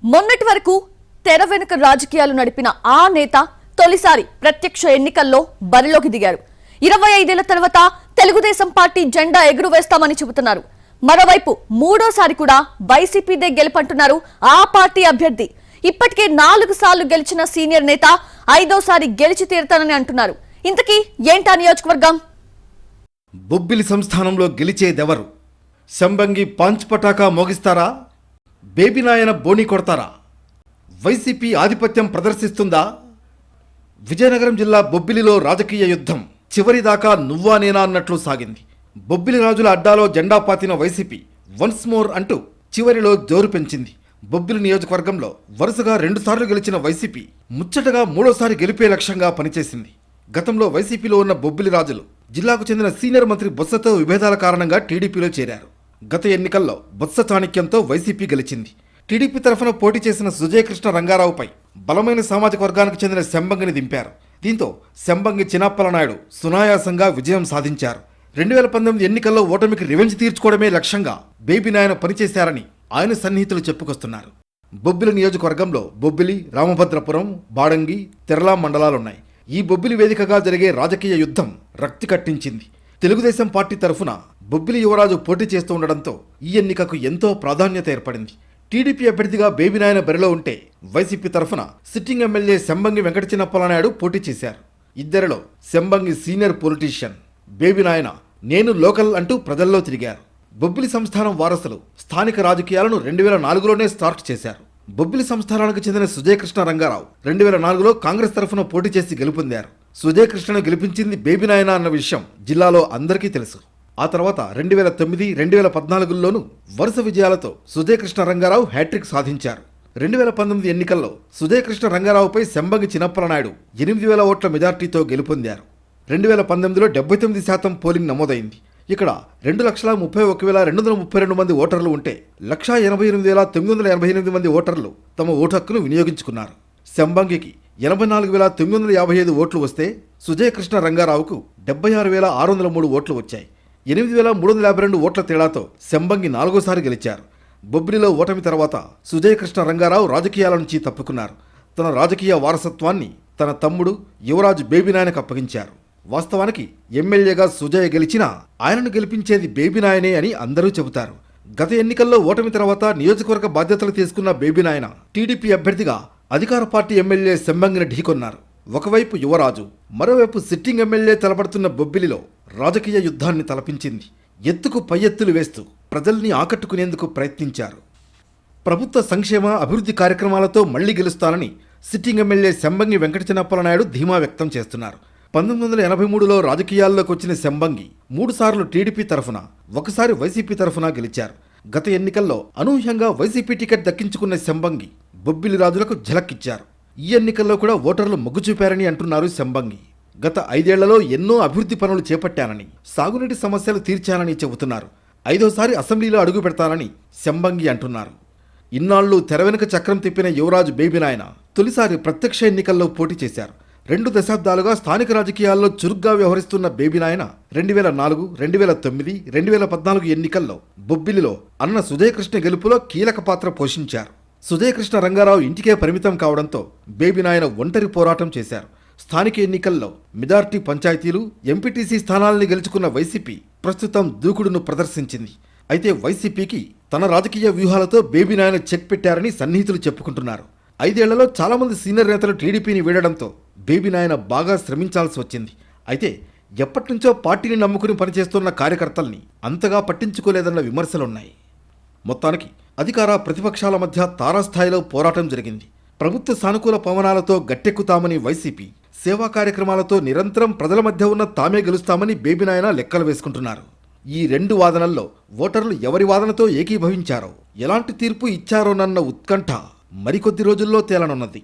మొన్నటి వరకు తెర వెనుక రాజకీయాలు నడిపిన ఆ నేత తొలిసారి ప్రత్యక్ష ఎన్నికల్లో బరిలోకి దిగారు. 25 ఏళ్ల తర్వాత తెలుగుదేశం పార్టీ జెండా ఎగురవేస్తామని చెబుతున్నారు. మరోవైపు మూడోసారి కూడా వైసీపీదే గెలుపంటున్నారు ఆ పార్టీ అభ్యర్థి. ఇప్పటికే 4 సార్లు గెలిచిన సీనియర్ నేత 5వ సారి గెలిచి తీరుతానని అంటున్నారు. ఇంతకీ ఏంటా నియోజకవర్గం? బొబ్బిలి సంస్థానంలో గెలిచేదెవరు? శంబంగి పంచ్ పటాకా మోగిస్తారా? బేబీ నాయన బోని కొడతారా? వైసీపీ ఆధిపత్యం ప్రదర్శిస్తుందా? విజయనగరం జిల్లా బొబ్బిలిలో రాజకీయ యుద్ధం చివరిదాకా నువ్వా నేనా అన్నట్లు సాగింది. బొబ్బిలి రాజుల అడ్డాలో జెండా పాతిన వైసీపీ వన్స్ మోర్ అంటూ చివరిలో జోరు పెంచింది. బొబ్బిలి నియోజకవర్గంలో వరుసగా 2 సార్లు గెలిచిన వైసీపీ ముచ్చటగా 3వసారి గెలిపే లక్ష్యంగా పనిచేసింది. గతంలో వైసీపీలో ఉన్న బొబ్బిలి రాజులు జిల్లాకు చెందిన సీనియర్ మంత్రి బొత్సతో విభేదాల కారణంగా టీడీపీలో చేరారు. గత ఎన్నికల్లో బొత్స చాణక్యంతో వైసీపీ గెలిచింది. టీడీపీ తరఫున పోటీ చేసిన సుజయకృష్ణ రంగారావుపై బలమైన సామాజిక వర్గానికి చెందిన శంబంగిని దింపారు. దీంతో శంబంగి చినప్పల నాయుడు సునాయాసంగా విజయం సాధించారు. 2019 ఎన్నికల్లో ఓటమికి రివెంజ్ తీర్చుకోవడమే లక్ష్యంగా బేబీ నాయన పనిచేశారని ఆయన సన్నిహితులు చెప్పుకొస్తున్నారు. బొబ్బిలి నియోజకవర్గంలో బొబ్బిలి, రామభద్రపురం, బాడంగి, తెరలా మండలాలున్నాయి. ఈ బొబ్బిలి వేదికగా జరిగే రాజకీయ యుద్ధం రక్తి కట్టించింది. తెలుగుదేశం పార్టీ తరఫున బొబ్బిలి యువరాజు పోటీ చేస్తూ ఉండడంతో ఈ ఎన్నికకు ఎంతో ప్రాధాన్యత ఏర్పడింది. టీడీపీ అభ్యర్థిగా బేబీ నాయన బరిలో ఉంటే వైసీపీ తరఫున సిట్టింగ్ ఎమ్మెల్యే శంబంగి వెంకట చిన్నప్పల నాయుడు పోటీ చేశారు. ఇద్దరిలో శంబంగి సీనియర్ పొలిటీషియన్, బేబీ నాయన నేను లోకల్ అంటూ ప్రజల్లో తిరిగారు. బొబ్బిలి సంస్థానం వారసులు స్థానిక రాజకీయాలను 2004లోనే స్టార్ట్ చేశారు. బొబ్బిలి సంస్థానానికి చెందిన సుజయకృష్ణ రంగారావు 2004లో కాంగ్రెస్ తరఫున పోటీ చేసి గెలుపొందారు. సుజయకృష్ణను గెలిపించింది బేబీ నాయన అన్న విషయం జిల్లాలో అందరికీ తెలుసు. ఆ తర్వాత 2009, 2014లోనూ వరుస విజయాలతో సుజయకృష్ణ రంగారావు హ్యాట్రిక్ సాధించారు. 2019 ఎన్నికల్లో సుజయకృష్ణ రంగారావుపై శంబంగి చినప్పల నాయుడు 8,000 ఓట్ల మెజార్టీతో గెలుపొందారు. 2019లో 79% పోలింగ్ నమోదైంది. ఇక్కడ 2,31,232 మంది ఓటర్లు ఉంటే 1,88,988 మంది ఓటర్లు తమ ఓటు హక్కును వినియోగించుకున్నారు. శంబంగికి 84,955 ఓట్లు వస్తే సుజయకృష్ణ రంగారావుకు 76,603 ఓట్లు వచ్చాయి. 8,352 ఓట్ల తేడాతో శంబంగి 4వసారి గెలిచారు. బొబ్బిలిలో ఓటమి తర్వాత సుజయకృష్ణ రంగారావు రాజకీయాల నుంచి తప్పుకున్నారు. తన రాజకీయ వారసత్వాన్ని తన తమ్ముడు యువరాజు బేబీ నాయనకు అప్పగించారు. వాస్తవానికి ఎమ్మెల్యేగా సుజయ్ గెలిచినా ఆయనను గెలిపించేది బేబీ నాయనే అని అందరూ చెబుతారు. గత ఎన్నికల్లో ఓటమి తర్వాత నియోజకవర్గ బాధ్యతలు తీసుకున్న బేబీ నాయన టీడీపీ అభ్యర్థిగా అధికార పార్టీ ఎమ్మెల్యే శంబంగిని ఢీకొన్నారు. ఒకవైపు యువరాజు, మరోవైపు సిట్టింగ్ ఎమ్మెల్యే తలపడుతున్న బొబ్బిలిలో రాజకీయ యుద్ధాన్ని తలపించింది. ఎత్తుకు పై ఎత్తులు వేస్తూ ప్రజల్ని ఆకట్టుకునేందుకు ప్రయత్నించారు. ప్రభుత్వ సంక్షేమ అభివృద్ధి కార్యక్రమాలతో మళ్లీ గెలుస్తానని సిట్టింగ్ ఎమ్మెల్యే శంబంగి వెంకట చిన్నప్పల నాయుడు ధీమా వ్యక్తం చేస్తున్నారు. 1983లో రాజకీయాల్లోకి వచ్చిన శంబంగి 3 సార్లు టీడీపీ తరఫున, 1 సారి వైసీపీ తరఫున గెలిచారు. గత ఎన్నికల్లో అనూహ్యంగా వైసీపీ టికెట్ దక్కించుకున్న శంబంగి బొబ్బిలి రాజులకు ఝలక్కిచ్చారు. ఈ ఎన్నికల్లో కూడా ఓటర్లు మొగ్గు చూపారని అంటున్నారు శంబంగి. గత 5 ఏళ్లలో ఎన్నో అభివృద్ధి పనులు చేపట్టానని, సాగునీటి సమస్యలు తీర్చానని చెబుతున్నారు. 5వసారి అసెంబ్లీలో అడుగు పెడతానని శంబంగి అంటున్నారు. ఇన్నాళ్లు తెర వెనుక చక్రం తిప్పిన యువరాజు బేబీ నాయన తొలిసారి ప్రత్యక్ష ఎన్నికల్లో పోటీ చేశారు. 2 దశాబ్దాలుగా స్థానిక రాజకీయాల్లో చురుగ్గా వ్యవహరిస్తున్న బేబీ నాయన 2004, 2009, 2014 ఎన్నికల్లో బొబ్బిలిలో అన్న సుజయకృష్ణ గెలుపులో కీలక పాత్ర పోషించారు. సుజయకృష్ణ రంగారావు ఇంటికే పరిమితం కావడంతో బేబీ నాయన ఒంటరి పోరాటం చేశారు. స్థానిక ఎన్నికల్లో మెజార్టీ పంచాయతీలు, ఎంపీటీసీ స్థానాల్ని గెలుచుకున్న వైసీపీ ప్రస్తుతం దూకుడును ప్రదర్శించింది. అయితే వైసీపీకి తన రాజకీయ వ్యూహాలతో బేబీ నాయన చెక్ పెట్టారని సన్నిహితులు చెప్పుకుంటున్నారు. 5 ఏళ్లలో చాలా మంది సీనియర్ నేతలు టీడీపీని వీడడంతో బేబీ నాయన బాగా శ్రమించాల్సి వచ్చింది. అయితే ఎప్పటినుంచో పార్టీని నమ్ముకుని పనిచేస్తున్న కార్యకర్తల్ని అంతగా పట్టించుకోలేదన్న విమర్శలున్నాయి. మొత్తానికి అధికార ప్రతిపక్షాల మధ్య తారాస్థాయిలో పోరాటం జరిగింది. ప్రభుత్వ సానుకూల పవనాలతో గట్టెక్కుతామని వైసీపీ, సేవా కార్యక్రమాలతో నిరంతరం ప్రజల మధ్య ఉన్న తామే గెలుస్తామని బేబీ నాయన లెక్కలు వేసుకుంటున్నారు. ఈ 2 వాదనల్లో ఓటర్లు ఎవరి వాదనతో ఏకీభవించారో, ఎలాంటి తీర్పు ఇచ్చారోనన్న ఉత్కంఠ మరికొద్ది రోజుల్లో తేలనున్నది.